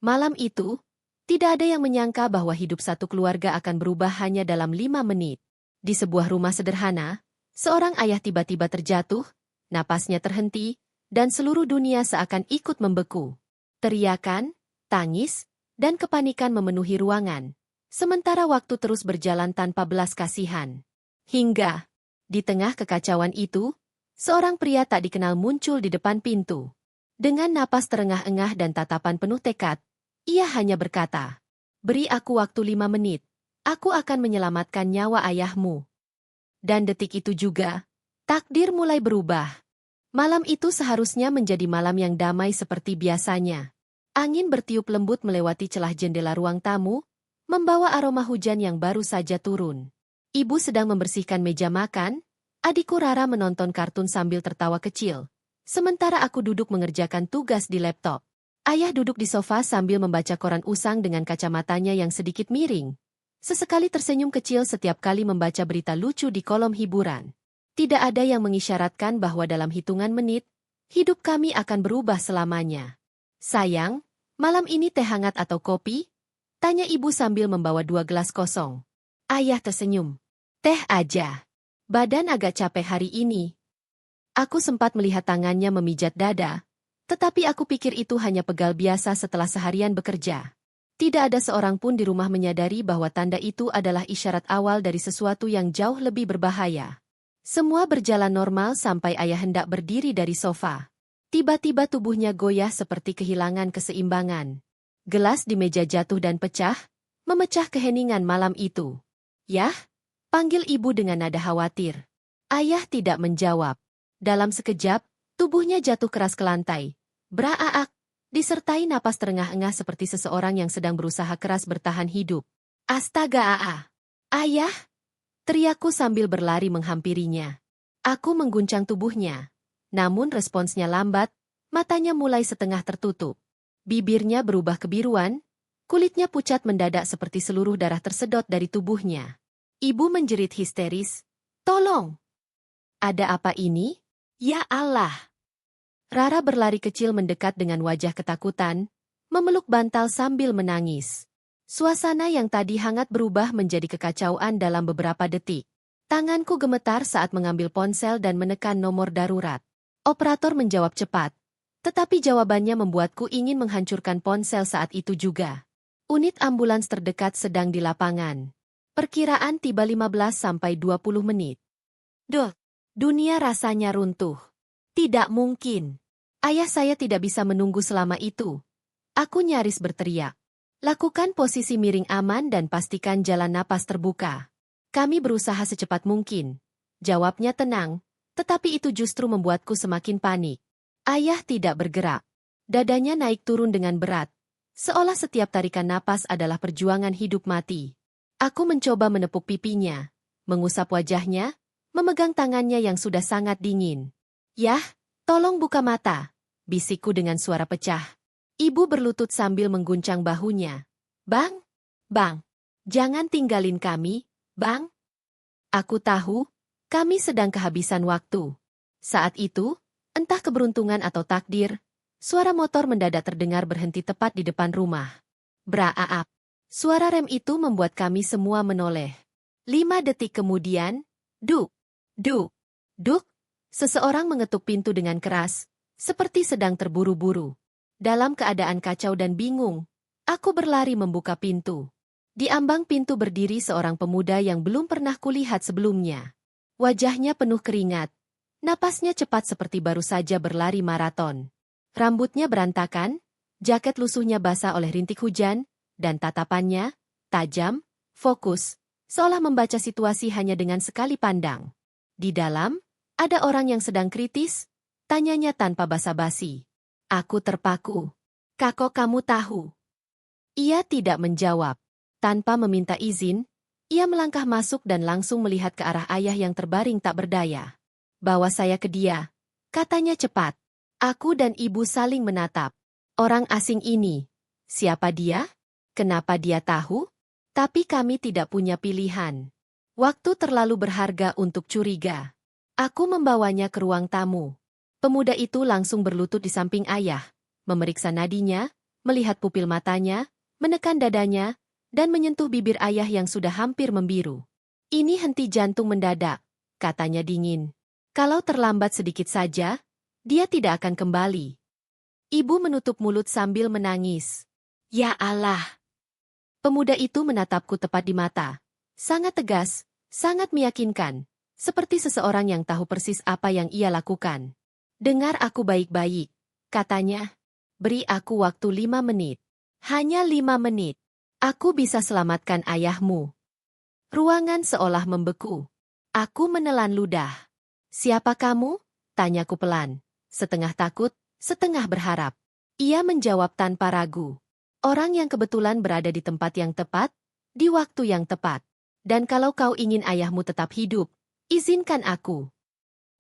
Malam itu, tidak ada yang menyangka bahwa hidup satu keluarga akan berubah hanya dalam 5 menit. Di sebuah rumah sederhana, seorang ayah tiba-tiba terjatuh, napasnya terhenti, dan seluruh dunia seakan ikut membeku. Teriakan, tangis, dan kepanikan memenuhi ruangan. Sementara waktu terus berjalan tanpa belas kasihan. Hingga, di tengah kekacauan itu, seorang pria tak dikenal muncul di depan pintu. Dengan napas terengah-engah dan tatapan penuh tekad, ia hanya berkata, "Beri aku waktu 5 menit, aku akan menyelamatkan nyawa ayahmu." Dan detik itu juga, takdir mulai berubah. Malam itu seharusnya menjadi malam yang damai seperti biasanya. Angin bertiup lembut melewati celah jendela ruang tamu, membawa aroma hujan yang baru saja turun. Ibu sedang membersihkan meja makan, adikku Rara menonton kartun sambil tertawa kecil. Sementara aku duduk mengerjakan tugas di laptop. Ayah duduk di sofa sambil membaca koran usang dengan kacamatanya yang sedikit miring. Sesekali tersenyum kecil setiap kali membaca berita lucu di kolom hiburan. Tidak ada yang mengisyaratkan bahwa dalam hitungan menit, hidup kami akan berubah selamanya. "Sayang, malam ini teh hangat atau kopi?" tanya ibu sambil membawa 2 gelas kosong. Ayah tersenyum. "Teh aja. Badan agak capek hari ini." Aku sempat melihat tangannya memijat dada, tetapi aku pikir itu hanya pegal biasa setelah seharian bekerja. Tidak ada seorang pun di rumah menyadari bahwa tanda itu adalah isyarat awal dari sesuatu yang jauh lebih berbahaya. Semua berjalan normal sampai ayah hendak berdiri dari sofa. Tiba-tiba tubuhnya goyah seperti kehilangan keseimbangan. Gelas di meja jatuh dan pecah, memecah keheningan malam itu. "Yah?" panggil ibu dengan nada khawatir. Ayah tidak menjawab. Dalam sekejap, tubuhnya jatuh keras ke lantai. Braaak, disertai napas terengah-engah seperti seseorang yang sedang berusaha keras bertahan hidup. "Astaga Aa! Ayah!" teriakku sambil berlari menghampirinya. Aku mengguncang tubuhnya. Namun responsnya lambat, matanya mulai setengah tertutup. Bibirnya berubah kebiruan, kulitnya pucat mendadak seperti seluruh darah tersedot dari tubuhnya. Ibu menjerit histeris, "Tolong! Ada apa ini? Ya Allah!" Rara berlari kecil mendekat dengan wajah ketakutan, memeluk bantal sambil menangis. Suasana yang tadi hangat berubah menjadi kekacauan dalam beberapa detik. Tanganku gemetar saat mengambil ponsel dan menekan nomor darurat. Operator menjawab cepat, tetapi jawabannya membuatku ingin menghancurkan ponsel saat itu juga. Unit ambulans terdekat sedang di lapangan. Perkiraan tiba 15-20 menit. Duh, dunia rasanya runtuh. Tidak mungkin. Ayah saya tidak bisa menunggu selama itu. Aku nyaris berteriak. "Lakukan posisi miring aman dan pastikan jalan napas terbuka." "Kami berusaha secepat mungkin," jawabnya tenang, tetapi itu justru membuatku semakin panik. Ayah tidak bergerak. Dadanya naik turun dengan berat, seolah setiap tarikan napas adalah perjuangan hidup mati. Aku mencoba menepuk pipinya, mengusap wajahnya, memegang tangannya yang sudah sangat dingin. "Yah, tolong buka mata," bisikku dengan suara pecah. Ibu berlutut sambil mengguncang bahunya. "Bang, Bang, jangan tinggalin kami, Bang." Aku tahu, kami sedang kehabisan waktu. Saat itu, entah keberuntungan atau takdir, suara motor mendadak terdengar berhenti tepat di depan rumah. Braaap. Suara rem itu membuat kami semua menoleh. 5 detik kemudian, duk, duk, duk, seseorang mengetuk pintu dengan keras, seperti sedang terburu-buru. Dalam keadaan kacau dan bingung, aku berlari membuka pintu. Di ambang pintu berdiri seorang pemuda yang belum pernah kulihat sebelumnya. Wajahnya penuh keringat, napasnya cepat seperti baru saja berlari maraton. Rambutnya berantakan, jaket lusuhnya basah oleh rintik hujan, dan tatapannya, tajam, fokus, seolah membaca situasi hanya dengan sekali pandang. "Di dalam, ada orang yang sedang kritis?" tanyanya tanpa basa-basi. Aku terpaku. "Kakak kamu tahu?" Ia tidak menjawab. Tanpa meminta izin, ia melangkah masuk dan langsung melihat ke arah ayah yang terbaring tak berdaya. "Bawa saya ke dia," katanya cepat. Aku dan ibu saling menatap. Orang asing ini, siapa dia? Kenapa dia tahu? Tapi kami tidak punya pilihan. Waktu terlalu berharga untuk curiga. Aku membawanya ke ruang tamu. Pemuda itu langsung berlutut di samping ayah, memeriksa nadinya, melihat pupil matanya, menekan dadanya, dan menyentuh bibir ayah yang sudah hampir membiru. Ini henti jantung mendadak, katanya dingin. Kalau terlambat sedikit saja, dia tidak akan kembali. Ibu menutup mulut sambil menangis. Ya Allah! Pemuda itu menatapku tepat di mata. Sangat tegas, sangat meyakinkan. Seperti seseorang yang tahu persis apa yang ia lakukan. Dengar aku baik-baik, katanya. Beri aku waktu 5 menit. Hanya 5 menit. Aku bisa selamatkan ayahmu. Ruangan seolah membeku. Aku menelan ludah. Siapa kamu? Tanyaku pelan. Setengah takut, setengah berharap. Ia menjawab tanpa ragu. Orang yang kebetulan berada di tempat yang tepat, di waktu yang tepat. Dan kalau kau ingin ayahmu tetap hidup, izinkan aku.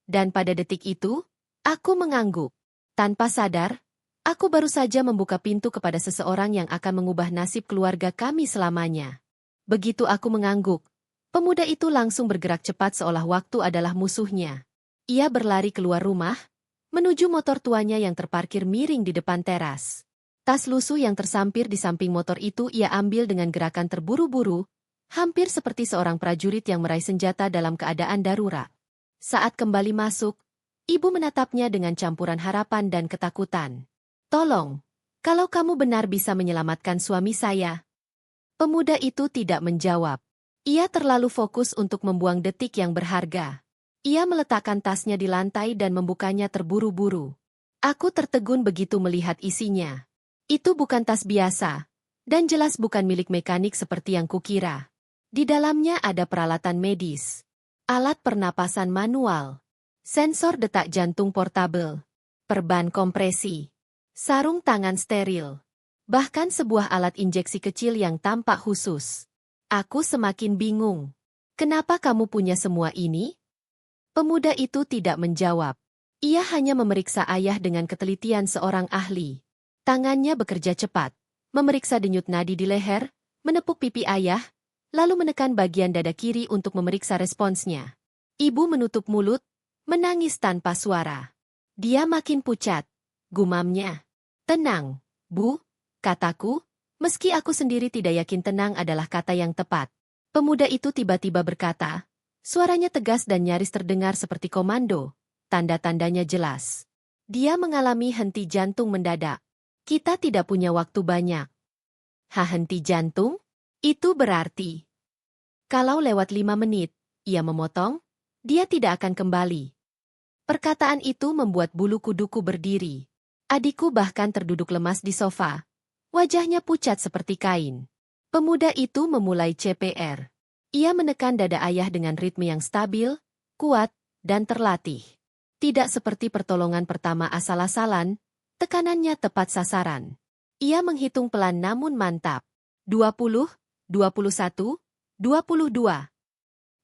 Dan pada detik itu, aku mengangguk. Tanpa sadar, aku baru saja membuka pintu kepada seseorang yang akan mengubah nasib keluarga kami selamanya. Begitu aku mengangguk, pemuda itu langsung bergerak cepat seolah waktu adalah musuhnya. Ia berlari keluar rumah, menuju motor tuanya yang terparkir miring di depan teras. Tas lusuh yang tersampir di samping motor itu ia ambil dengan gerakan terburu-buru, hampir seperti seorang prajurit yang meraih senjata dalam keadaan darurat. Saat kembali masuk, ibu menatapnya dengan campuran harapan dan ketakutan. Tolong, kalau kamu benar bisa menyelamatkan suami saya. Pemuda itu tidak menjawab. Ia terlalu fokus untuk membuang detik yang berharga. Ia meletakkan tasnya di lantai dan membukanya terburu-buru. Aku tertegun begitu melihat isinya. Itu bukan tas biasa, dan jelas bukan milik mekanik seperti yang kukira. Di dalamnya ada peralatan medis, alat pernapasan manual, sensor detak jantung portabel, perban kompresi, sarung tangan steril, bahkan sebuah alat injeksi kecil yang tampak khusus. Aku semakin bingung. Kenapa kamu punya semua ini? Pemuda itu tidak menjawab. Ia hanya memeriksa ayah dengan ketelitian seorang ahli. Tangannya bekerja cepat, memeriksa denyut nadi di leher, menepuk pipi ayah, lalu menekan bagian dada kiri untuk memeriksa responsnya. Ibu menutup mulut, menangis tanpa suara. Dia makin pucat, gumamnya. Tenang, Bu, kataku, meski aku sendiri tidak yakin tenang adalah kata yang tepat. Pemuda itu tiba-tiba berkata, suaranya tegas dan nyaris terdengar seperti komando, tanda-tandanya jelas. Dia mengalami henti jantung mendadak. Kita tidak punya waktu banyak. Henti jantung? Itu berarti. Kalau lewat 5 menit, ia memotong, dia tidak akan kembali. Perkataan itu membuat bulu kuduku berdiri. Adikku bahkan terduduk lemas di sofa. Wajahnya pucat seperti kain. Pemuda itu memulai CPR. Ia menekan dada ayah dengan ritme yang stabil, kuat, dan terlatih. Tidak seperti pertolongan pertama asal-asalan, tekanannya tepat sasaran. Ia menghitung pelan namun mantap. 20, 21, 22.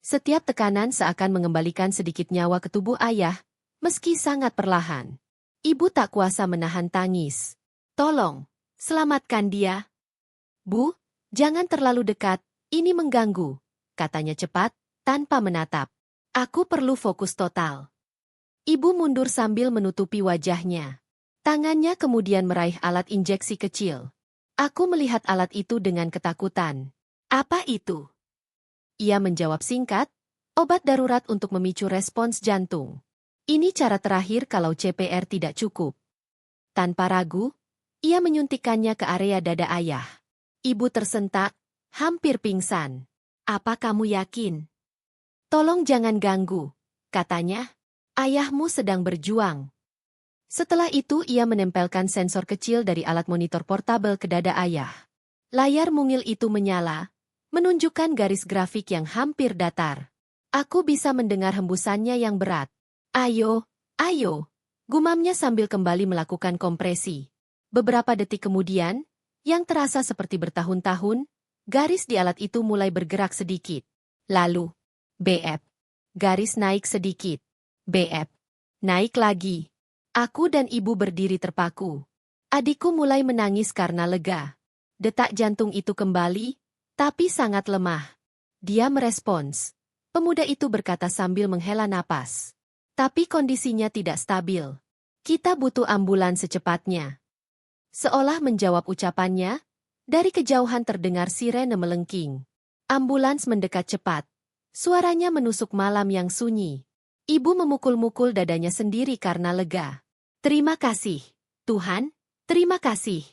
Setiap tekanan seakan mengembalikan sedikit nyawa ke tubuh ayah, meski sangat perlahan. Ibu tak kuasa menahan tangis. Tolong, selamatkan dia. Bu, jangan terlalu dekat, ini mengganggu, katanya cepat, tanpa menatap. Aku perlu fokus total. Ibu mundur sambil menutupi wajahnya. Tangannya kemudian meraih alat injeksi kecil. Aku melihat alat itu dengan ketakutan. Apa itu? Ia menjawab singkat, obat darurat untuk memicu respons jantung. Ini cara terakhir kalau CPR tidak cukup. Tanpa ragu, ia menyuntikkannya ke area dada ayah. Ibu tersentak, hampir pingsan. Apa kamu yakin? Tolong jangan ganggu, katanya. Ayahmu sedang berjuang. Setelah itu ia menempelkan sensor kecil dari alat monitor portabel ke dada ayah. Layar mungil itu menyala, menunjukkan garis grafik yang hampir datar. Aku bisa mendengar hembusannya yang berat. Ayo, ayo, gumamnya sambil kembali melakukan kompresi. Beberapa detik kemudian, yang terasa seperti bertahun-tahun, garis di alat itu mulai bergerak sedikit. Lalu, BF. Garis naik sedikit. BF. Naik lagi. Aku dan ibu berdiri terpaku. Adikku mulai menangis karena lega. Detak jantung itu kembali, tapi sangat lemah. Dia merespons. Pemuda itu berkata sambil menghela napas. Tapi kondisinya tidak stabil. Kita butuh ambulans secepatnya. Seolah menjawab ucapannya, dari kejauhan terdengar sirene melengking. Ambulans mendekat cepat. Suaranya menusuk malam yang sunyi. Ibu memukul-mukul dadanya sendiri karena lega. Terima kasih, Tuhan, terima kasih.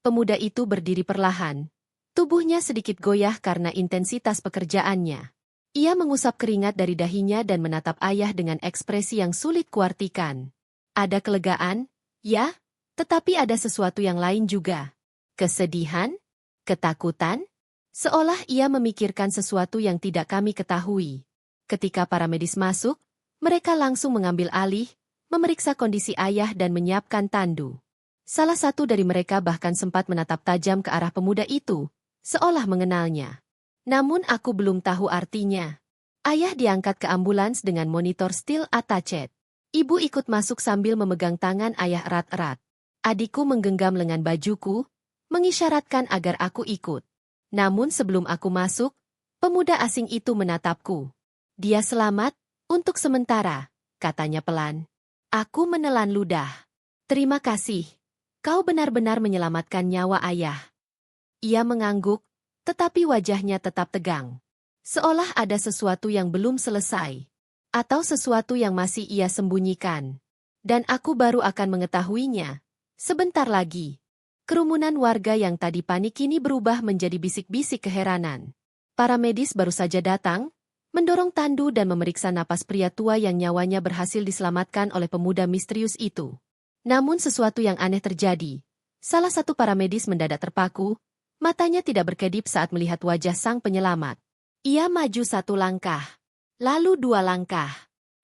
Pemuda itu berdiri perlahan. Tubuhnya sedikit goyah karena intensitas pekerjaannya. Ia mengusap keringat dari dahinya dan menatap ayah dengan ekspresi yang sulit kuartikan. Ada kelegaan, ya, tetapi ada sesuatu yang lain juga. Kesedihan? Ketakutan? Seolah ia memikirkan sesuatu yang tidak kami ketahui. Ketika para medis masuk, mereka langsung mengambil alih, memeriksa kondisi ayah dan menyiapkan tandu. Salah satu dari mereka bahkan sempat menatap tajam ke arah pemuda itu, seolah mengenalnya. Namun aku belum tahu artinya. Ayah diangkat ke ambulans dengan monitor still attached. Ibu ikut masuk sambil memegang tangan ayah erat-erat. Adikku menggenggam lengan bajuku, mengisyaratkan agar aku ikut. Namun sebelum aku masuk, pemuda asing itu menatapku. Dia selamat, untuk sementara, katanya pelan. Aku menelan ludah. Terima kasih. Kau benar-benar menyelamatkan nyawa ayah. Ia mengangguk, tetapi wajahnya tetap tegang. Seolah ada sesuatu yang belum selesai. Atau sesuatu yang masih ia sembunyikan. Dan aku baru akan mengetahuinya. Sebentar lagi. Kerumunan warga yang tadi panik kini berubah menjadi bisik-bisik keheranan. Para medis baru saja datang, mendorong tandu dan memeriksa napas pria tua yang nyawanya berhasil diselamatkan oleh pemuda misterius itu. Namun sesuatu yang aneh terjadi. Salah satu para medis mendadak terpaku, matanya tidak berkedip saat melihat wajah sang penyelamat. Ia maju satu langkah, lalu dua langkah,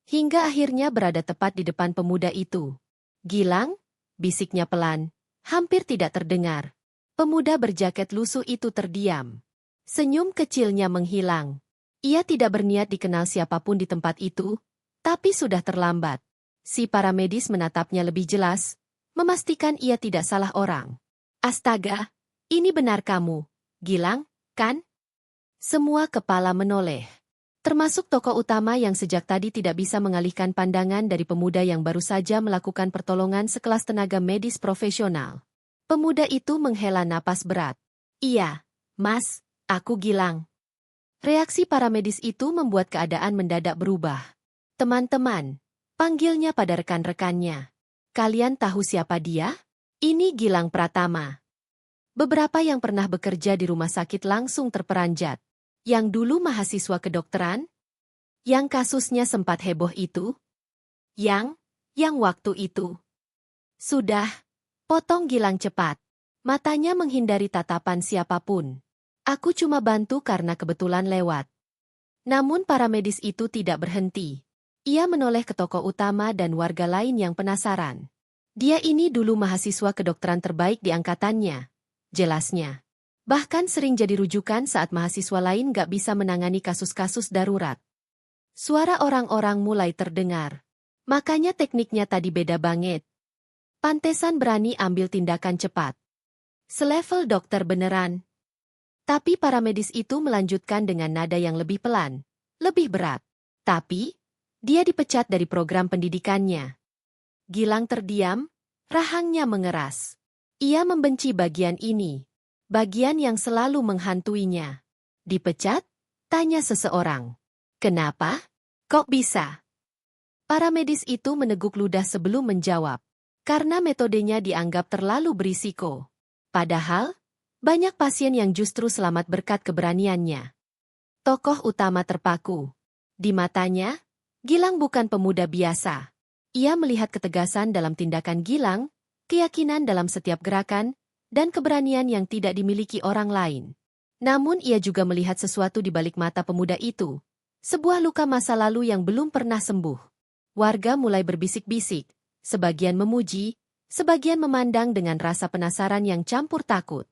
hingga akhirnya berada tepat di depan pemuda itu. Gilang, bisiknya pelan, hampir tidak terdengar. Pemuda berjaket lusuh itu terdiam. Senyum kecilnya menghilang. Ia tidak berniat dikenal siapapun di tempat itu, tapi sudah terlambat. Si para medis menatapnya lebih jelas, memastikan ia tidak salah orang. Astaga, ini benar kamu, Gilang, kan? Semua kepala menoleh. Termasuk tokoh utama yang sejak tadi tidak bisa mengalihkan pandangan dari pemuda yang baru saja melakukan pertolongan sekelas tenaga medis profesional. Pemuda itu menghela napas berat. Iya, Mas, aku Gilang. Reaksi para medis itu membuat keadaan mendadak berubah. Teman-teman, panggilnya pada rekan-rekannya. Kalian tahu siapa dia? Ini Gilang Pratama. Beberapa yang pernah bekerja di rumah sakit langsung terperanjat. Yang dulu mahasiswa kedokteran? Yang kasusnya sempat heboh itu? Yang waktu itu. Sudah, potong Gilang cepat. Matanya menghindari tatapan siapapun. Aku cuma bantu karena kebetulan lewat. Namun para medis itu tidak berhenti. Ia menoleh ke tokoh utama dan warga lain yang penasaran. Dia ini dulu mahasiswa kedokteran terbaik di angkatannya. Jelasnya. Bahkan sering jadi rujukan saat mahasiswa lain gak bisa menangani kasus-kasus darurat. Suara orang-orang mulai terdengar. Makanya tekniknya tadi beda banget. Pantesan berani ambil tindakan cepat. Selevel dokter beneran. Tapi para medis itu melanjutkan dengan nada yang lebih pelan, lebih berat. Tapi, dia dipecat dari program pendidikannya. Gilang terdiam, rahangnya mengeras. Ia membenci bagian ini. Bagian yang selalu menghantuinya. Dipecat? Tanya seseorang. Kenapa? Kok bisa? Para medis itu meneguk ludah sebelum menjawab. Karena metodenya dianggap terlalu berisiko. Padahal, banyak pasien yang justru selamat berkat keberaniannya. Tokoh utama terpaku. Di matanya, Gilang bukan pemuda biasa. Ia melihat ketegasan dalam tindakan Gilang, keyakinan dalam setiap gerakan, dan keberanian yang tidak dimiliki orang lain. Namun ia juga melihat sesuatu di balik mata pemuda itu. Sebuah luka masa lalu yang belum pernah sembuh. Warga mulai berbisik-bisik, sebagian memuji, sebagian memandang dengan rasa penasaran yang campur takut.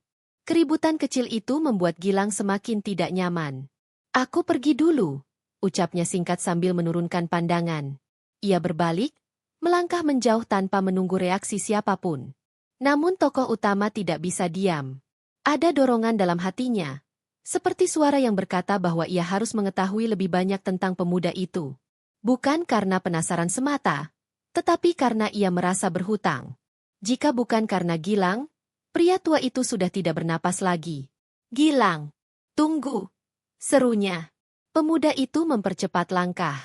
Keributan kecil itu membuat Gilang semakin tidak nyaman. Aku pergi dulu, ucapnya singkat sambil menurunkan pandangan. Ia berbalik, melangkah menjauh tanpa menunggu reaksi siapapun. Namun tokoh utama tidak bisa diam. Ada dorongan dalam hatinya, seperti suara yang berkata bahwa ia harus mengetahui lebih banyak tentang pemuda itu. Bukan karena penasaran semata, tetapi karena ia merasa berhutang. Jika bukan karena Gilang, pria tua itu sudah tidak bernapas lagi. Gilang, tunggu, serunya. Pemuda itu mempercepat langkah.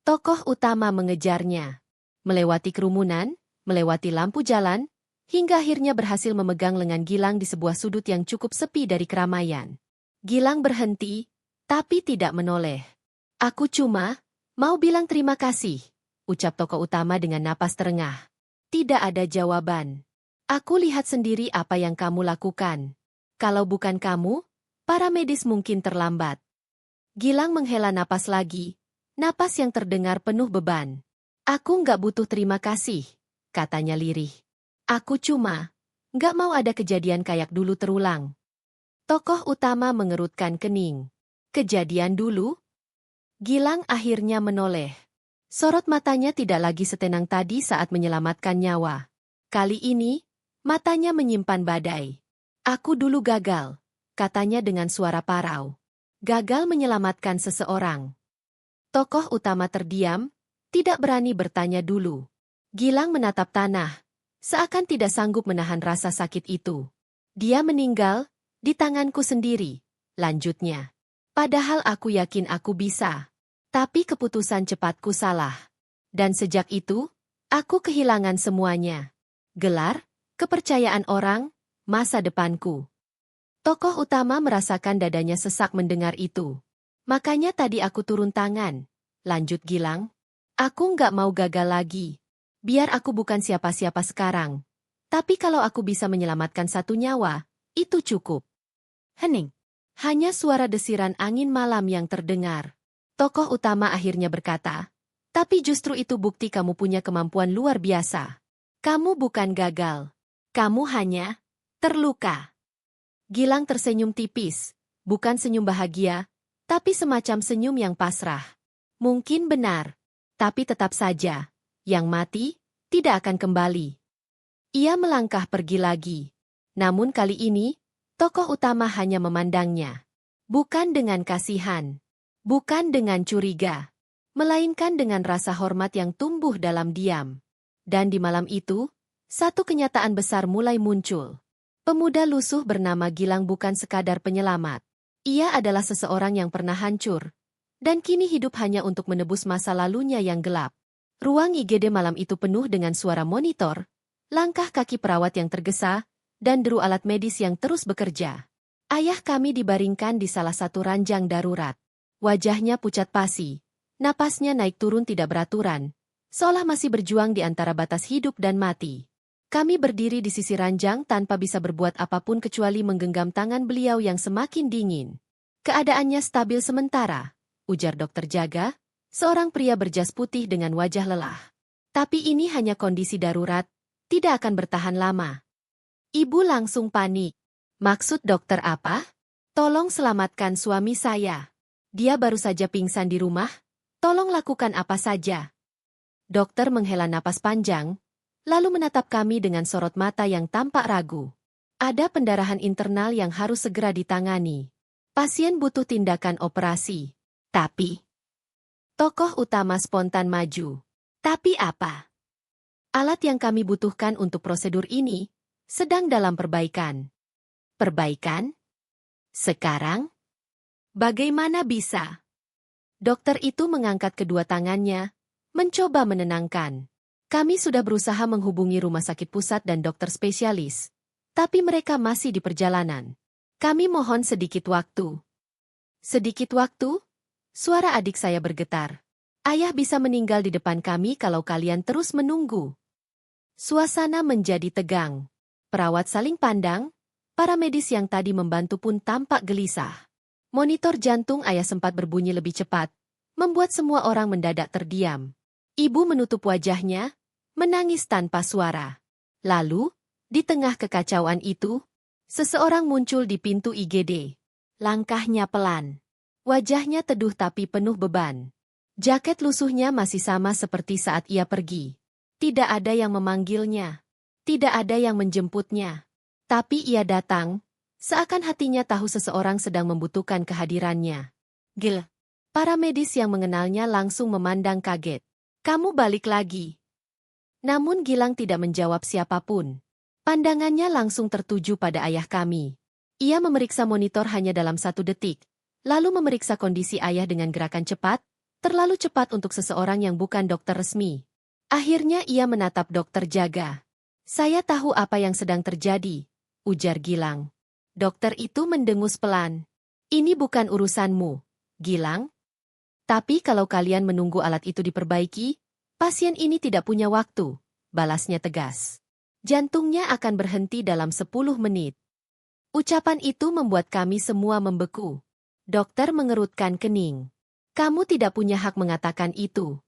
Tokoh utama mengejarnya. Melewati kerumunan, melewati lampu jalan, hingga akhirnya berhasil memegang lengan Gilang di sebuah sudut yang cukup sepi dari keramaian. Gilang berhenti, tapi tidak menoleh. Aku cuma mau bilang terima kasih, ucap tokoh utama dengan napas terengah. Tidak ada jawaban. Aku lihat sendiri apa yang kamu lakukan. Kalau bukan kamu, para medis mungkin terlambat. Gilang menghela napas lagi, napas yang terdengar penuh beban. Aku nggak butuh terima kasih, katanya lirih. Aku cuma nggak mau ada kejadian kayak dulu terulang. Tokoh utama mengerutkan kening. Kejadian dulu? Gilang akhirnya menoleh. Sorot matanya tidak lagi setenang tadi saat menyelamatkan nyawa. Kali ini, matanya menyimpan badai. Aku dulu gagal, katanya dengan suara parau. Gagal menyelamatkan seseorang. Tokoh utama terdiam, tidak berani bertanya dulu. Gilang menatap tanah, seakan tidak sanggup menahan rasa sakit itu. Dia meninggal, di tanganku sendiri, lanjutnya. Padahal aku yakin aku bisa. Tapi keputusan cepatku salah. Dan sejak itu, aku kehilangan semuanya. Gelar, kepercayaan orang, masa depanku. Tokoh utama merasakan dadanya sesak mendengar itu. Makanya tadi aku turun tangan, lanjut Gilang. Aku nggak mau gagal lagi. Biar aku bukan siapa-siapa sekarang. Tapi kalau aku bisa menyelamatkan satu nyawa, itu cukup. Hening. Hanya suara desiran angin malam yang terdengar. Tokoh utama akhirnya berkata, tapi justru itu bukti kamu punya kemampuan luar biasa. Kamu bukan gagal. Kamu hanya terluka. Gilang tersenyum tipis, bukan senyum bahagia, tapi semacam senyum yang pasrah. Mungkin benar, tapi tetap saja, yang mati tidak akan kembali. Ia melangkah pergi lagi. Namun kali ini, tokoh utama hanya memandangnya. Bukan dengan kasihan, bukan dengan curiga, melainkan dengan rasa hormat yang tumbuh dalam diam. Dan di malam itu, satu kenyataan besar mulai muncul. Pemuda lusuh bernama Gilang bukan sekadar penyelamat. Ia adalah seseorang yang pernah hancur, dan kini hidup hanya untuk menebus masa lalunya yang gelap. Ruang IGD malam itu penuh dengan suara monitor, langkah kaki perawat yang tergesa, dan deru alat medis yang terus bekerja. Ayah kami dibaringkan di salah satu ranjang darurat. Wajahnya pucat pasi, napasnya naik turun tidak beraturan, seolah masih berjuang di antara batas hidup dan mati. Kami berdiri di sisi ranjang tanpa bisa berbuat apapun kecuali menggenggam tangan beliau yang semakin dingin. Keadaannya stabil sementara, ujar dokter jaga, seorang pria berjas putih dengan wajah lelah. Tapi ini hanya kondisi darurat, tidak akan bertahan lama. Ibu langsung panik. Maksud dokter apa? Tolong selamatkan suami saya. Dia baru saja pingsan di rumah, tolong lakukan apa saja. Dokter menghela napas panjang, lalu menatap kami dengan sorot mata yang tampak ragu. Ada pendarahan internal yang harus segera ditangani. Pasien butuh tindakan operasi. Tapi, tokoh utama spontan maju. Tapi apa? Alat yang kami butuhkan untuk prosedur ini sedang dalam perbaikan. Perbaikan? Sekarang? Bagaimana bisa? Dokter itu mengangkat kedua tangannya, mencoba menenangkan. Kami sudah berusaha menghubungi rumah sakit pusat dan dokter spesialis, tapi mereka masih di perjalanan. Kami mohon sedikit waktu. Sedikit waktu? Suara adik saya bergetar. Ayah bisa meninggal di depan kami kalau kalian terus menunggu. Suasana menjadi tegang. Perawat saling pandang, para medis yang tadi membantu pun tampak gelisah. Monitor jantung ayah sempat berbunyi lebih cepat, membuat semua orang mendadak terdiam. Ibu menutup wajahnya, menangis tanpa suara. Lalu, di tengah kekacauan itu, seseorang muncul di pintu IGD. Langkahnya pelan. Wajahnya teduh tapi penuh beban. Jaket lusuhnya masih sama seperti saat ia pergi. Tidak ada yang memanggilnya. Tidak ada yang menjemputnya. Tapi ia datang, seakan hatinya tahu seseorang sedang membutuhkan kehadirannya. Gil. Para medis yang mengenalnya langsung memandang kaget. Kamu balik lagi. Namun Gilang tidak menjawab siapapun. Pandangannya langsung tertuju pada ayah kami. Ia memeriksa monitor hanya dalam 1 detik, lalu memeriksa kondisi ayah dengan gerakan cepat, terlalu cepat untuk seseorang yang bukan dokter resmi. Akhirnya ia menatap dokter jaga. Saya tahu apa yang sedang terjadi, ujar Gilang. Dokter itu mendengus pelan. Ini bukan urusanmu, Gilang. Tapi kalau kalian menunggu alat itu diperbaiki, pasien ini tidak punya waktu, balasnya tegas. Jantungnya akan berhenti dalam 10 menit. Ucapan itu membuat kami semua membeku. Dokter mengerutkan kening. Kamu tidak punya hak mengatakan itu.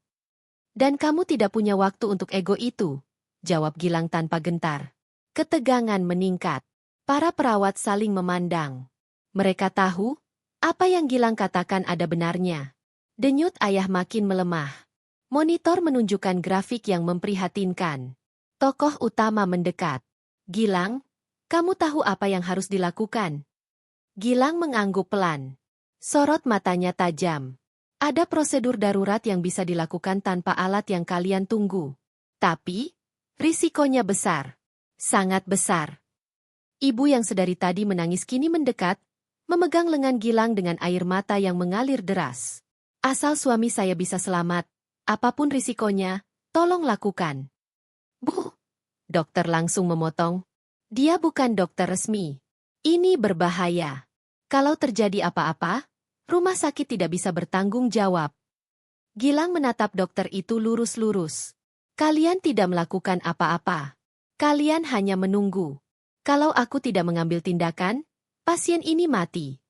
Dan kamu tidak punya waktu untuk ego itu, jawab Gilang tanpa gentar. Ketegangan meningkat. Para perawat saling memandang. Mereka tahu, apa yang Gilang katakan ada benarnya. Denyut ayah makin melemah. Monitor menunjukkan grafik yang memprihatinkan. Tokoh utama mendekat. Gilang, kamu tahu apa yang harus dilakukan? Gilang mengangguk pelan. Sorot matanya tajam. Ada prosedur darurat yang bisa dilakukan tanpa alat yang kalian tunggu. Tapi, risikonya besar. Sangat besar. Ibu yang sedari tadi menangis kini mendekat, memegang lengan Gilang dengan air mata yang mengalir deras. Asal suami saya bisa selamat, apapun risikonya, tolong lakukan. Bu, dokter langsung memotong. Dia bukan dokter resmi. Ini berbahaya. Kalau terjadi apa-apa, rumah sakit tidak bisa bertanggung jawab. Gilang menatap dokter itu lurus-lurus. Kalian tidak melakukan apa-apa. Kalian hanya menunggu. Kalau aku tidak mengambil tindakan, pasien ini mati.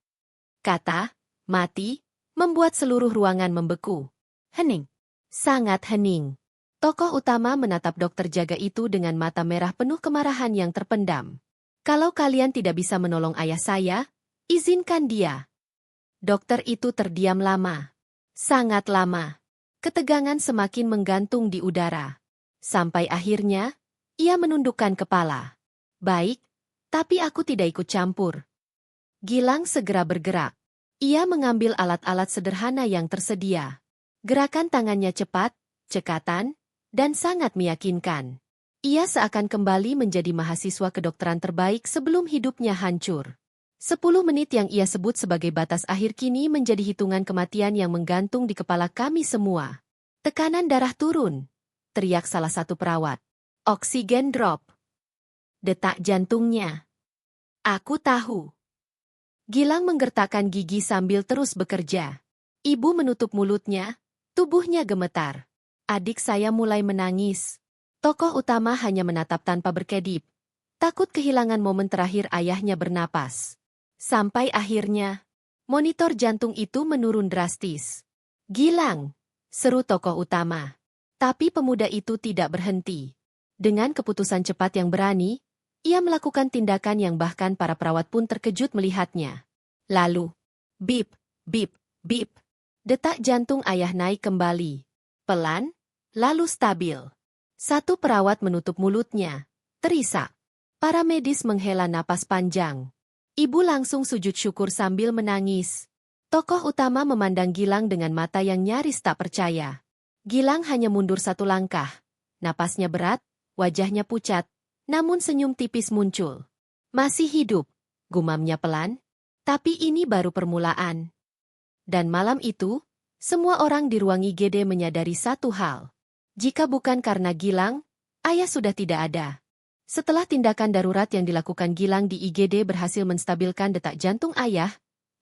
Kata, mati, membuat seluruh ruangan membeku. Hening. Sangat hening. Tokoh utama menatap dokter jaga itu dengan mata merah penuh kemarahan yang terpendam. Kalau kalian tidak bisa menolong ayah saya, izinkan dia. Dokter itu terdiam lama. Sangat lama. Ketegangan semakin menggantung di udara. Sampai akhirnya, ia menundukkan kepala. Baik, tapi aku tidak ikut campur. Gilang segera bergerak. Ia mengambil alat-alat sederhana yang tersedia. Gerakan tangannya cepat, cekatan, dan sangat meyakinkan. Ia seakan kembali menjadi mahasiswa kedokteran terbaik sebelum hidupnya hancur. 10 menit yang ia sebut sebagai batas akhir kini menjadi hitungan kematian yang menggantung di kepala kami semua. Tekanan darah turun, teriak salah satu perawat. Oksigen drop. Detak jantungnya. Aku tahu. Gilang menggertakkan gigi sambil terus bekerja. Ibu menutup mulutnya, tubuhnya gemetar. Adik saya mulai menangis. Tokoh utama hanya menatap tanpa berkedip. Takut kehilangan momen terakhir ayahnya bernapas. Sampai akhirnya, monitor jantung itu menurun drastis. Gilang, seru tokoh utama. Tapi pemuda itu tidak berhenti. Dengan keputusan cepat yang berani, ia melakukan tindakan yang bahkan para perawat pun terkejut melihatnya. Lalu, bip, bip, bip. Detak jantung ayah naik kembali. Pelan, lalu stabil. Satu perawat menutup mulutnya. Terisak. Para medis menghela napas panjang. Ibu langsung sujud syukur sambil menangis. Tokoh utama memandang Gilang dengan mata yang nyaris tak percaya. Gilang hanya mundur 1 langkah. Napasnya berat, wajahnya pucat. Namun senyum tipis muncul. Masih hidup, gumamnya pelan. Tapi ini baru permulaan. Dan malam itu, semua orang di ruang IGD menyadari satu hal. Jika bukan karena Gilang, ayah sudah tidak ada. Setelah tindakan darurat yang dilakukan Gilang di IGD berhasil menstabilkan detak jantung ayah,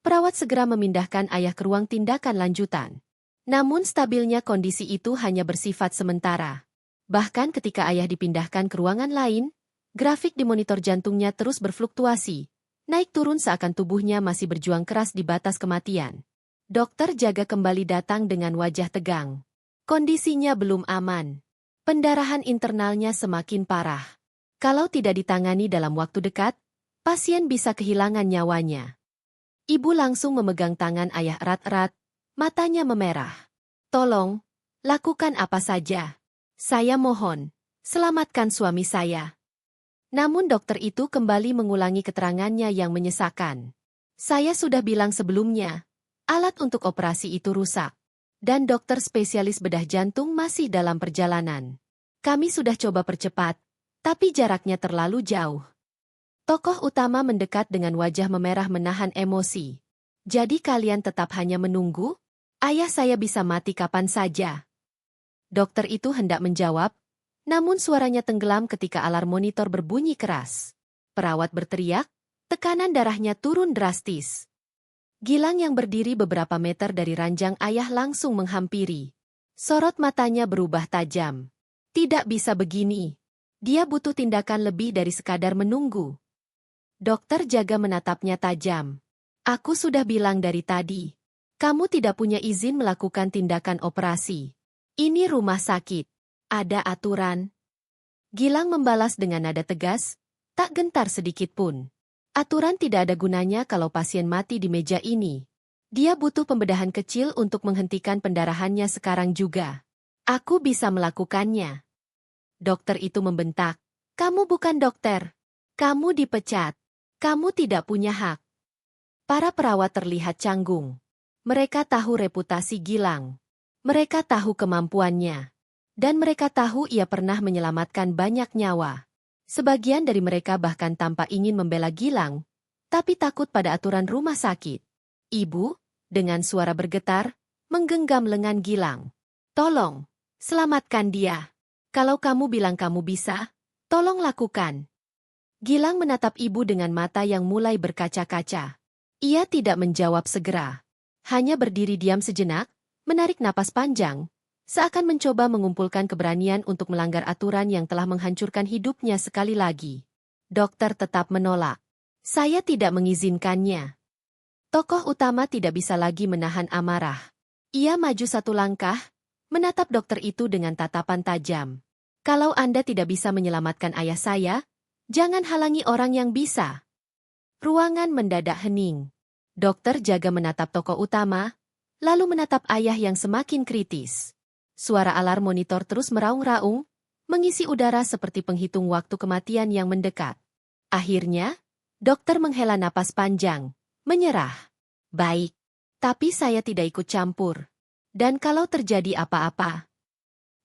perawat segera memindahkan ayah ke ruang tindakan lanjutan. Namun stabilnya kondisi itu hanya bersifat sementara. Bahkan ketika ayah dipindahkan ke ruangan lain, grafik di monitor jantungnya terus berfluktuasi, naik turun seakan tubuhnya masih berjuang keras di batas kematian. Dokter jaga kembali datang dengan wajah tegang. Kondisinya belum aman. Pendarahan internalnya semakin parah. Kalau tidak ditangani dalam waktu dekat, pasien bisa kehilangan nyawanya. Ibu langsung memegang tangan ayah erat-erat, matanya memerah. Tolong, lakukan apa saja. Saya mohon, selamatkan suami saya. Namun dokter itu kembali mengulangi keterangannya yang menyesakan. Saya sudah bilang sebelumnya, alat untuk operasi itu rusak. Dan dokter spesialis bedah jantung masih dalam perjalanan. Kami sudah coba percepat, tapi jaraknya terlalu jauh. Tokoh utama mendekat dengan wajah memerah menahan emosi. Jadi kalian tetap hanya menunggu? Ayah saya bisa mati kapan saja. Dokter itu hendak menjawab, namun suaranya tenggelam ketika alarm monitor berbunyi keras. Perawat berteriak, tekanan darahnya turun drastis. Gilang yang berdiri beberapa meter dari ranjang ayah langsung menghampiri. Sorot matanya berubah tajam. Tidak bisa begini. Dia butuh tindakan lebih dari sekadar menunggu. Dokter jaga menatapnya tajam. Aku sudah bilang dari tadi. Kamu tidak punya izin melakukan tindakan operasi. Ini rumah sakit. Ada aturan. Gilang membalas dengan nada tegas, tak gentar sedikit pun. Aturan tidak ada gunanya kalau pasien mati di meja ini. Dia butuh pembedahan kecil untuk menghentikan pendarahannya sekarang juga. Aku bisa melakukannya. Dokter itu membentak. Kamu bukan dokter. Kamu dipecat. Kamu tidak punya hak. Para perawat terlihat canggung. Mereka tahu reputasi Gilang. Mereka tahu kemampuannya. Dan mereka tahu ia pernah menyelamatkan banyak nyawa. Sebagian dari mereka bahkan tanpa ingin membela Gilang, tapi takut pada aturan rumah sakit. Ibu, dengan suara bergetar, menggenggam lengan Gilang. Tolong, selamatkan dia. Kalau kamu bilang kamu bisa, tolong lakukan. Gilang menatap ibu dengan mata yang mulai berkaca-kaca. Ia tidak menjawab segera. Hanya berdiri diam sejenak, menarik napas panjang, seakan mencoba mengumpulkan keberanian untuk melanggar aturan yang telah menghancurkan hidupnya sekali lagi. Dokter tetap menolak. Saya tidak mengizinkannya. Tokoh utama tidak bisa lagi menahan amarah. Ia maju satu langkah, menatap dokter itu dengan tatapan tajam. Kalau Anda tidak bisa menyelamatkan ayah saya, jangan halangi orang yang bisa. Ruangan mendadak hening. Dokter jaga menatap tokoh utama, lalu menatap ayah yang semakin kritis. Suara alarm monitor terus meraung-raung, mengisi udara seperti penghitung waktu kematian yang mendekat. Akhirnya, dokter menghela napas panjang, menyerah. Baik, tapi saya tidak ikut campur. Dan kalau terjadi apa-apa,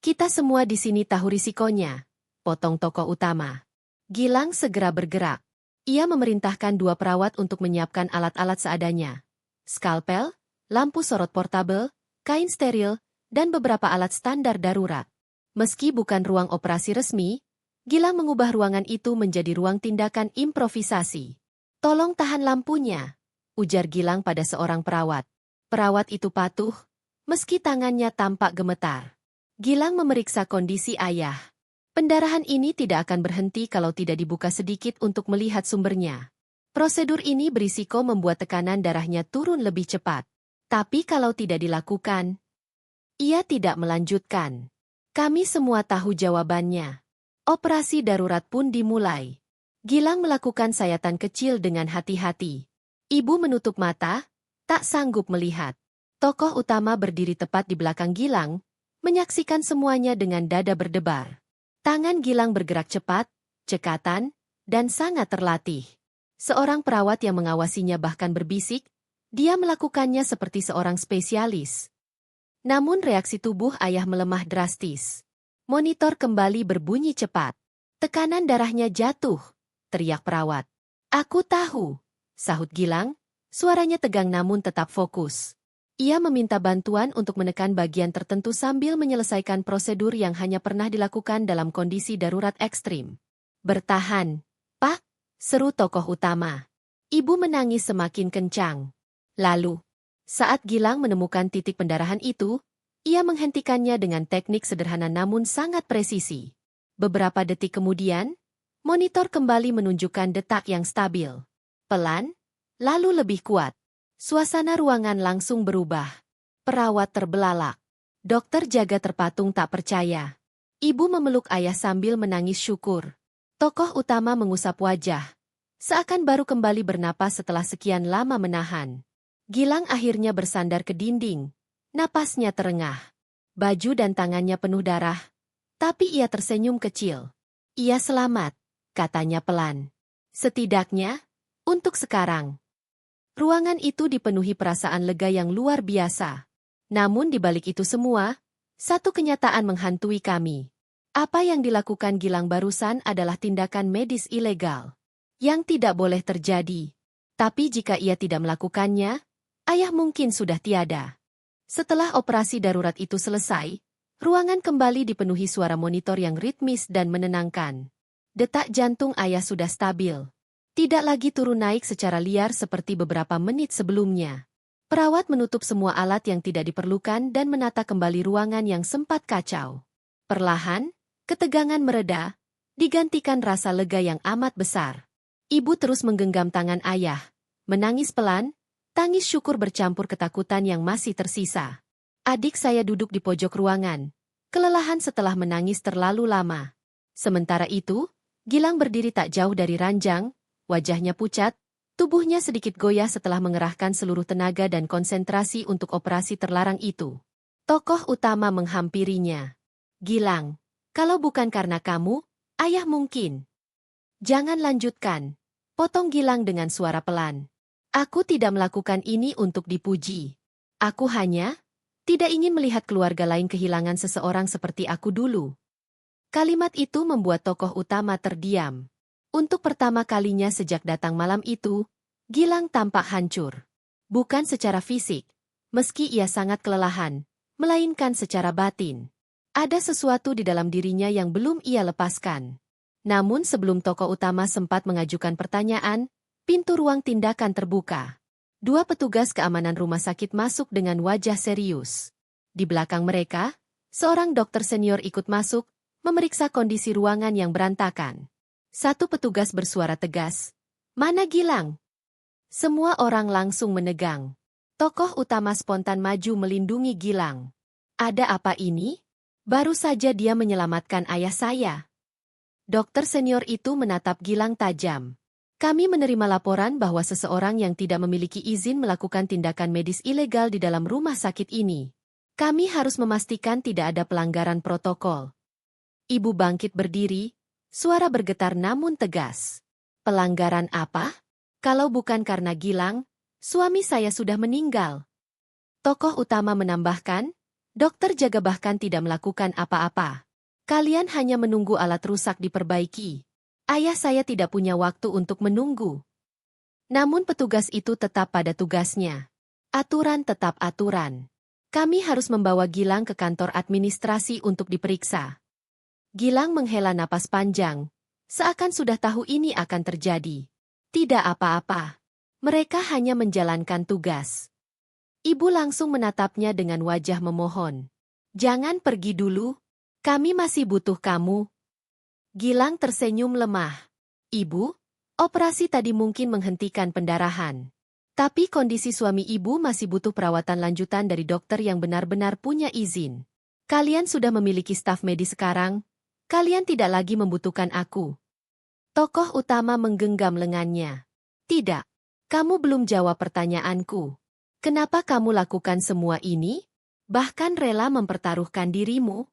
kita semua di sini tahu risikonya, potong tokoh utama. Gilang segera bergerak. Ia memerintahkan dua perawat untuk menyiapkan alat-alat seadanya. Skalpel, lampu sorot portabel, kain steril, dan beberapa alat standar darurat. Meski bukan ruang operasi resmi, Gilang mengubah ruangan itu menjadi ruang tindakan improvisasi. Tolong tahan lampunya, ujar Gilang pada seorang perawat. Perawat itu patuh, meski tangannya tampak gemetar. Gilang memeriksa kondisi ayah. Pendarahan ini tidak akan berhenti kalau tidak dibuka sedikit untuk melihat sumbernya. Prosedur ini berisiko membuat tekanan darahnya turun lebih cepat. Tapi kalau tidak dilakukan, ia tidak melanjutkan. Kami semua tahu jawabannya. Operasi darurat pun dimulai. Gilang melakukan sayatan kecil dengan hati-hati. Ibu menutup mata, tak sanggup melihat. Tokoh utama berdiri tepat di belakang Gilang, menyaksikan semuanya dengan dada berdebar. Tangan Gilang bergerak cepat, cekatan, dan sangat terlatih. Seorang perawat yang mengawasinya bahkan berbisik, dia melakukannya seperti seorang spesialis. Namun reaksi tubuh ayah melemah drastis. Monitor kembali berbunyi cepat. Tekanan darahnya jatuh, teriak perawat. Aku tahu, sahut Gilang, suaranya tegang namun tetap fokus. Ia meminta bantuan untuk menekan bagian tertentu sambil menyelesaikan prosedur yang hanya pernah dilakukan dalam kondisi darurat ekstrim. Bertahan, Pak, seru tokoh utama. Ibu menangis semakin kencang. Lalu, saat Gilang menemukan titik pendarahan itu, ia menghentikannya dengan teknik sederhana namun sangat presisi. Beberapa detik kemudian, monitor kembali menunjukkan detak yang stabil. Pelan, lalu lebih kuat. Suasana ruangan langsung berubah. Perawat terbelalak. Dokter jaga terpatung tak percaya. Ibu memeluk ayah sambil menangis syukur. Tokoh utama mengusap wajah. Seakan baru kembali bernapas setelah sekian lama menahan. Gilang akhirnya bersandar ke dinding. Napasnya terengah. Baju dan tangannya penuh darah. Tapi ia tersenyum kecil. Ia selamat, katanya pelan. Setidaknya, untuk sekarang. Ruangan itu dipenuhi perasaan lega yang luar biasa. Namun di balik itu semua, satu kenyataan menghantui kami. Apa yang dilakukan Gilang barusan adalah tindakan medis ilegal yang tidak boleh terjadi. Tapi jika ia tidak melakukannya, ayah mungkin sudah tiada. Setelah operasi darurat itu selesai, ruangan kembali dipenuhi suara monitor yang ritmis dan menenangkan. Detak jantung ayah sudah stabil. Tidak lagi turun naik secara liar seperti beberapa menit sebelumnya. Perawat menutup semua alat yang tidak diperlukan dan menata kembali ruangan yang sempat kacau. Perlahan, ketegangan mereda, digantikan rasa lega yang amat besar. Ibu terus menggenggam tangan ayah, menangis pelan, tangis syukur bercampur ketakutan yang masih tersisa. Adik saya duduk di pojok ruangan, kelelahan setelah menangis terlalu lama. Sementara itu, Gilang berdiri tak jauh dari ranjang, wajahnya pucat, tubuhnya sedikit goyah setelah mengerahkan seluruh tenaga dan konsentrasi untuk operasi terlarang itu. Tokoh utama menghampirinya. Gilang, kalau bukan karena kamu, ayah mungkin. Jangan lanjutkan. Potong Gilang dengan suara pelan. Aku tidak melakukan ini untuk dipuji. Aku hanya tidak ingin melihat keluarga lain kehilangan seseorang seperti aku dulu. Kalimat itu membuat tokoh utama terdiam. Untuk pertama kalinya sejak datang malam itu, Gilang tampak hancur. Bukan secara fisik, meski ia sangat kelelahan, melainkan secara batin. Ada sesuatu di dalam dirinya yang belum ia lepaskan. Namun sebelum tokoh utama sempat mengajukan pertanyaan, pintu ruang tindakan terbuka. Dua petugas keamanan rumah sakit masuk dengan wajah serius. Di belakang mereka, seorang dokter senior ikut masuk, memeriksa kondisi ruangan yang berantakan. Satu petugas bersuara tegas, "Mana Gilang?" Semua orang langsung menegang. Tokoh utama spontan maju melindungi Gilang. Ada apa ini? Baru saja dia menyelamatkan ayah saya. Dokter senior itu menatap Gilang tajam. Kami menerima laporan bahwa seseorang yang tidak memiliki izin melakukan tindakan medis ilegal di dalam rumah sakit ini. Kami harus memastikan tidak ada pelanggaran protokol. Ibu bangkit berdiri, suara bergetar namun tegas. Pelanggaran apa? Kalau bukan karena Gilang, suami saya sudah meninggal. Tokoh utama menambahkan, dokter jaga bahkan tidak melakukan apa-apa. Kalian hanya menunggu alat rusak diperbaiki. Ayah saya tidak punya waktu untuk menunggu. Namun petugas itu tetap pada tugasnya. Aturan tetap aturan. Kami harus membawa Gilang ke kantor administrasi untuk diperiksa. Gilang menghela napas panjang, seakan sudah tahu ini akan terjadi. Tidak apa-apa. Mereka hanya menjalankan tugas. Ibu langsung menatapnya dengan wajah memohon. Jangan pergi dulu, kami masih butuh kamu. Gilang tersenyum lemah. Ibu, operasi tadi mungkin menghentikan pendarahan. Tapi kondisi suami ibu masih butuh perawatan lanjutan dari dokter yang benar-benar punya izin. Kalian sudah memiliki staf medis sekarang, kalian tidak lagi membutuhkan aku. Tokoh utama menggenggam lengannya. Tidak, kamu belum jawab pertanyaanku. Kenapa kamu lakukan semua ini? Bahkan rela mempertaruhkan dirimu?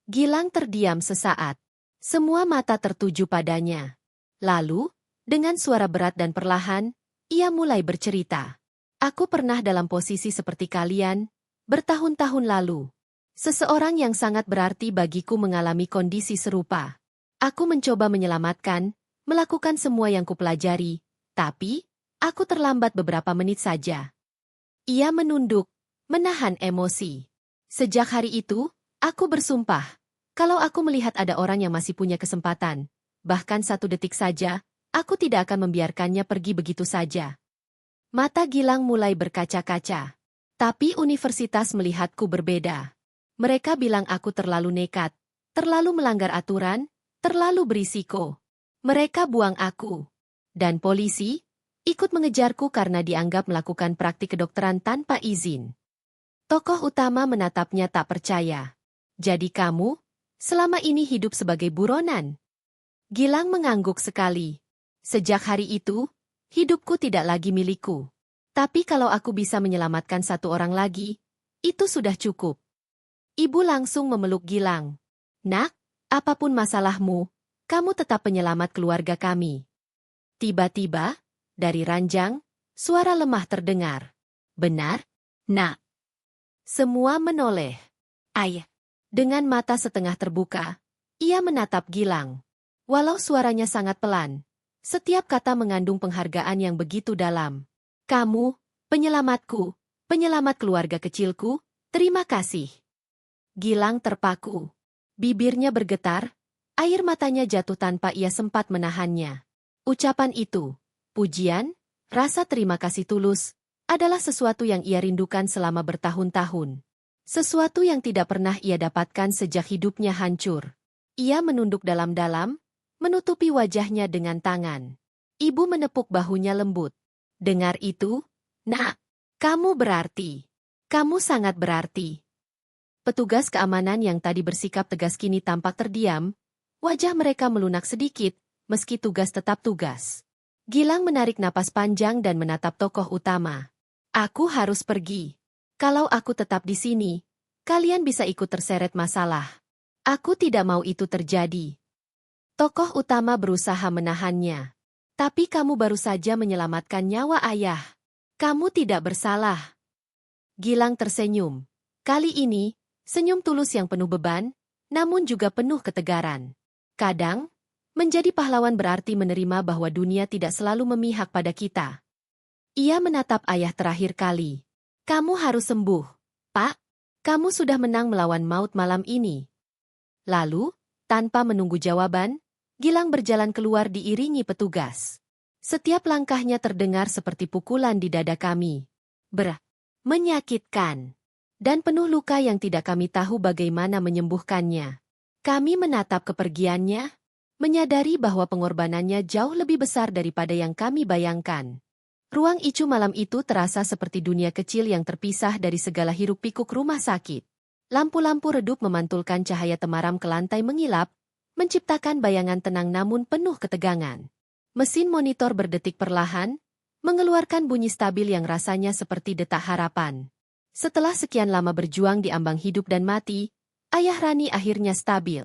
Gilang terdiam sesaat. Semua mata tertuju padanya. Lalu, dengan suara berat dan perlahan, ia mulai bercerita. Aku pernah dalam posisi seperti kalian, bertahun-tahun lalu. Seseorang yang sangat berarti bagiku mengalami kondisi serupa. Aku mencoba menyelamatkan, melakukan semua yang kupelajari, tapi, aku terlambat beberapa menit saja. Ia menunduk, menahan emosi. Sejak hari itu, aku bersumpah, kalau aku melihat ada orang yang masih punya kesempatan, bahkan 1 detik saja, aku tidak akan membiarkannya pergi begitu saja. Mata Gilang mulai berkaca-kaca. Tapi universitas melihatku berbeda. Mereka bilang aku terlalu nekat, terlalu melanggar aturan, terlalu berisiko. Mereka buang aku. Dan polisi ikut mengejarku karena dianggap melakukan praktik kedokteran tanpa izin. Tokoh utama menatapnya tak percaya. Jadi kamu, selama ini hidup sebagai buronan? Gilang mengangguk sekali. Sejak hari itu, hidupku tidak lagi milikku. Tapi kalau aku bisa menyelamatkan 1 orang lagi, itu sudah cukup. Ibu langsung memeluk Gilang. Nak, apapun masalahmu, kamu tetap penyelamat keluarga kami. Tiba-tiba, dari ranjang, suara lemah terdengar. Benar, Nak? Semua menoleh. Ayah. Dengan mata setengah terbuka, Ia menatap Gilang. Walau suaranya sangat pelan, setiap kata mengandung penghargaan yang begitu dalam. Kamu, penyelamatku, penyelamat keluarga kecilku, terima kasih. Gilang terpaku. Bibirnya bergetar, air matanya jatuh tanpa ia sempat menahannya. Ucapan itu, pujian, rasa terima kasih tulus, adalah sesuatu yang ia rindukan selama bertahun-tahun. Sesuatu yang tidak pernah ia dapatkan sejak hidupnya hancur. Ia menunduk dalam-dalam, menutupi wajahnya dengan tangan. Ibu menepuk bahunya lembut. Dengar itu, Nak, kamu berarti. Kamu sangat berarti. Petugas keamanan yang tadi bersikap tegas kini tampak terdiam, wajah mereka melunak sedikit, meski tugas tetap tugas. Gilang menarik napas panjang dan menatap tokoh utama. Aku harus pergi. Kalau aku tetap di sini, kalian bisa ikut terseret masalah. Aku tidak mau itu terjadi. Tokoh utama berusaha menahannya. Tapi kamu baru saja menyelamatkan nyawa ayah. Kamu tidak bersalah. Gilang tersenyum. Kali ini, senyum tulus yang penuh beban, namun juga penuh ketegaran. Kadang, menjadi pahlawan berarti menerima bahwa dunia tidak selalu memihak pada kita. Ia menatap ayah terakhir kali. Kamu harus sembuh, Pak. Kamu sudah menang melawan maut malam ini. Lalu, tanpa menunggu jawaban, Gilang berjalan keluar diiringi petugas. Setiap langkahnya terdengar seperti pukulan di dada kami. Menyakitkan. Dan penuh luka yang tidak kami tahu bagaimana menyembuhkannya. Kami menatap kepergiannya, menyadari bahwa pengorbanannya jauh lebih besar daripada yang kami bayangkan. Ruang Icu malam itu terasa seperti dunia kecil yang terpisah dari segala hiruk-pikuk rumah sakit. Lampu-lampu redup memantulkan cahaya temaram ke lantai mengilap, menciptakan bayangan tenang namun penuh ketegangan. Mesin monitor berdetik perlahan, mengeluarkan bunyi stabil yang rasanya seperti detak harapan. Setelah sekian lama berjuang di ambang hidup dan mati, ayah Rani akhirnya stabil.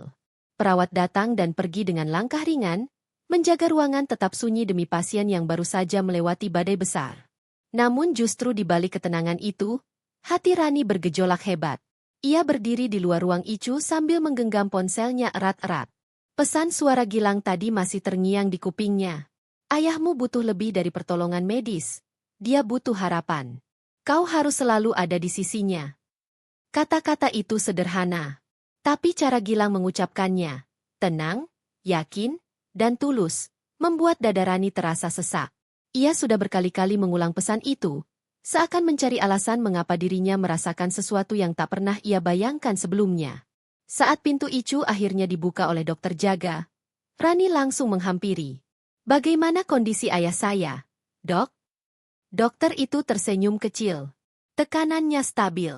Perawat datang dan pergi dengan langkah ringan, menjaga ruangan tetap sunyi demi pasien yang baru saja melewati badai besar. Namun justru di balik ketenangan itu, hati Rani bergejolak hebat. Ia berdiri di luar ruang Icu sambil menggenggam ponselnya erat-erat. Pesan suara Gilang tadi masih terngiang di kupingnya. Ayahmu butuh lebih dari pertolongan medis. Dia butuh harapan. Kau harus selalu ada di sisinya. Kata-kata itu sederhana. Tapi cara Gilang mengucapkannya, tenang, yakin, dan tulus, membuat dada Rani terasa sesak. Ia sudah berkali-kali mengulang pesan itu, seakan mencari alasan mengapa dirinya merasakan sesuatu yang tak pernah ia bayangkan sebelumnya. Saat pintu Icu akhirnya dibuka oleh dokter jaga, Rani langsung menghampiri. Bagaimana kondisi ayah saya, Dok? Dokter itu tersenyum kecil. Tekanannya stabil.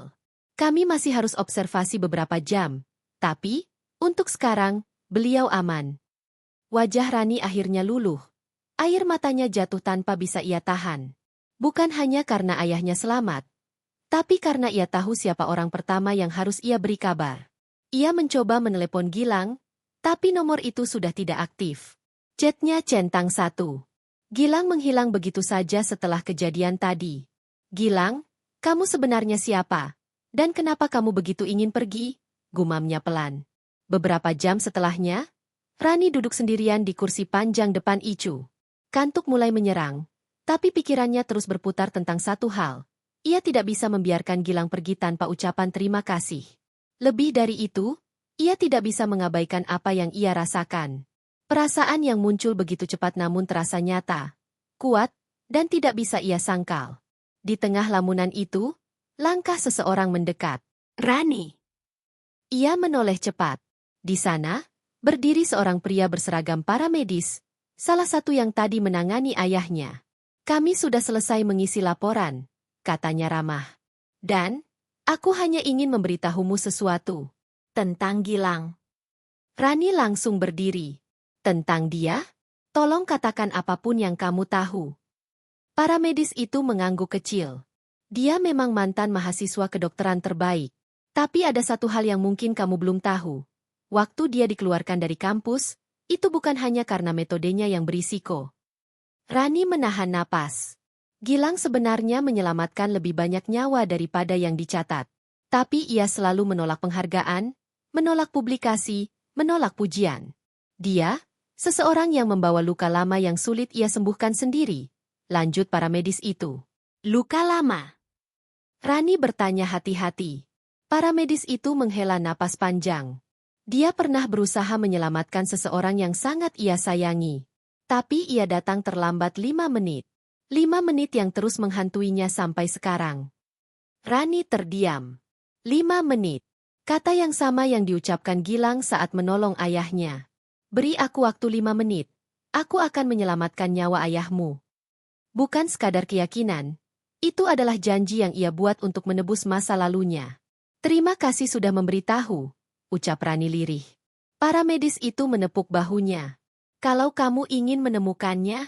Kami masih harus observasi beberapa jam, tapi, untuk sekarang, beliau aman. Wajah Rani akhirnya luluh. Air matanya jatuh tanpa bisa ia tahan. Bukan hanya karena ayahnya selamat, tapi karena ia tahu siapa orang pertama yang harus ia beri kabar. Ia mencoba menelepon Gilang, tapi nomor itu sudah tidak aktif. Chatnya centang 1. Gilang menghilang begitu saja setelah kejadian tadi. Gilang, kamu sebenarnya siapa? Dan kenapa kamu begitu ingin pergi? Gumamnya pelan. Beberapa jam setelahnya, Rani duduk sendirian di kursi panjang depan Icu. Kantuk mulai menyerang, tapi pikirannya terus berputar tentang satu hal. Ia tidak bisa membiarkan Gilang pergi tanpa ucapan terima kasih. Lebih dari itu, ia tidak bisa mengabaikan apa yang ia rasakan. Perasaan yang muncul begitu cepat namun terasa nyata, kuat, dan tidak bisa ia sangkal. Di tengah lamunan itu, langkah seseorang mendekat. Rani. Ia menoleh cepat. Di sana, berdiri seorang pria berseragam paramedis, salah satu yang tadi menangani ayahnya. Kami sudah selesai mengisi laporan, katanya ramah. Dan, aku hanya ingin memberitahumu sesuatu. Tentang Gilang. Rani langsung berdiri. Tentang dia? Tolong katakan apapun yang kamu tahu. Paramedis itu mengangguk kecil. Dia memang mantan mahasiswa kedokteran terbaik. Tapi ada satu hal yang mungkin kamu belum tahu. Waktu dia dikeluarkan dari kampus, itu bukan hanya karena metodenya yang berisiko. Rani menahan napas. Gilang sebenarnya menyelamatkan lebih banyak nyawa daripada yang dicatat. Tapi ia selalu menolak penghargaan, menolak publikasi, menolak pujian. Dia, seseorang yang membawa luka lama yang sulit ia sembuhkan sendiri. Lanjut para medis itu. Luka lama? Rani bertanya hati-hati. Para medis itu menghela napas panjang. Dia pernah berusaha menyelamatkan seseorang yang sangat ia sayangi. Tapi ia datang terlambat 5 menit. 5 menit yang terus menghantuinya sampai sekarang. Rani terdiam. 5 menit. Kata yang sama yang diucapkan Gilang saat menolong ayahnya. Beri aku waktu 5 menit. Aku akan menyelamatkan nyawa ayahmu. Bukan sekadar keyakinan. Itu adalah janji yang ia buat untuk menebus masa lalunya. Terima kasih sudah memberitahu, ucap Rani lirih. Para medis itu menepuk bahunya. Kalau kamu ingin menemukannya,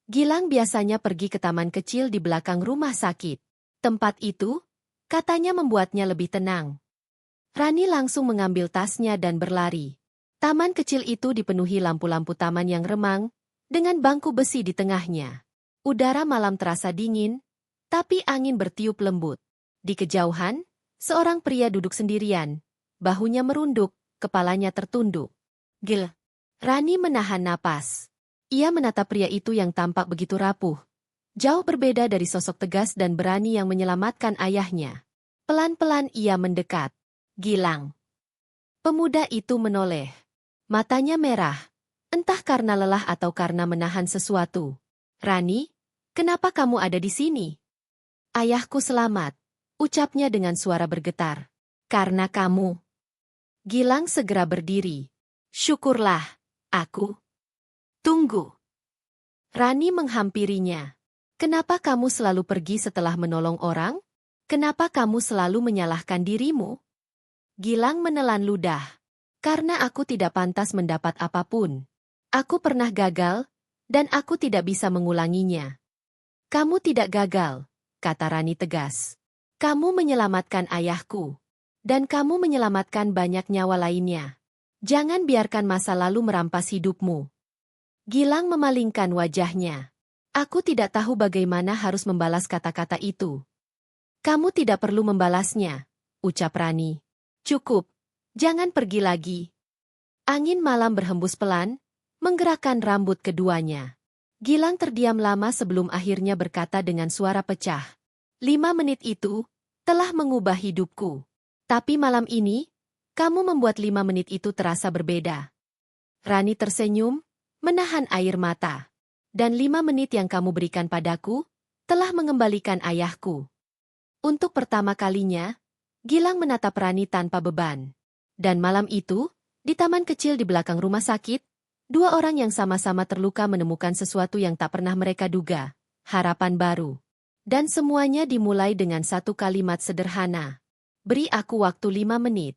Gilang biasanya pergi ke taman kecil di belakang rumah sakit. Tempat itu, katanya membuatnya lebih tenang. Rani langsung mengambil tasnya dan berlari. Taman kecil itu dipenuhi lampu-lampu taman yang remang, dengan bangku besi di tengahnya. Udara malam terasa dingin, tapi angin bertiup lembut. Di kejauhan, seorang pria duduk sendirian, bahunya merunduk, kepalanya tertunduk. Gil. Rani menahan napas. Ia menatap pria itu yang tampak begitu rapuh. Jauh berbeda dari sosok tegas dan berani yang menyelamatkan ayahnya. Pelan-pelan ia mendekat. Gilang. Pemuda itu menoleh. Matanya merah. Entah karena lelah atau karena menahan sesuatu. Rani, kenapa kamu ada di sini? Ayahku selamat. Ucapnya dengan suara bergetar. Karena kamu. Gilang segera berdiri. Syukurlah, aku. Tunggu. Rani menghampirinya. Kenapa kamu selalu pergi setelah menolong orang? Kenapa kamu selalu menyalahkan dirimu? Gilang menelan ludah. Karena aku tidak pantas mendapat apapun. Aku pernah gagal, dan aku tidak bisa mengulanginya. Kamu tidak gagal, kata Rani tegas. Kamu menyelamatkan ayahku. Dan kamu menyelamatkan banyak nyawa lainnya. Jangan biarkan masa lalu merampas hidupmu. Gilang memalingkan wajahnya. Aku tidak tahu bagaimana harus membalas kata-kata itu. Kamu tidak perlu membalasnya, ucap Rani. Cukup, jangan pergi lagi. Angin malam berhembus pelan, menggerakkan rambut keduanya. Gilang terdiam lama sebelum akhirnya berkata dengan suara pecah. 5 menit itu telah mengubah hidupku. Tapi malam ini, kamu membuat 5 menit itu terasa berbeda. Rani tersenyum, menahan air mata. Dan 5 menit yang kamu berikan padaku, telah mengembalikan ayahku. Untuk pertama kalinya, Gilang menatap Rani tanpa beban. Dan malam itu, di taman kecil di belakang rumah sakit, 2 orang yang sama-sama terluka menemukan sesuatu yang tak pernah mereka duga. Harapan baru. Dan semuanya dimulai dengan satu kalimat sederhana. Beri aku waktu 5 menit.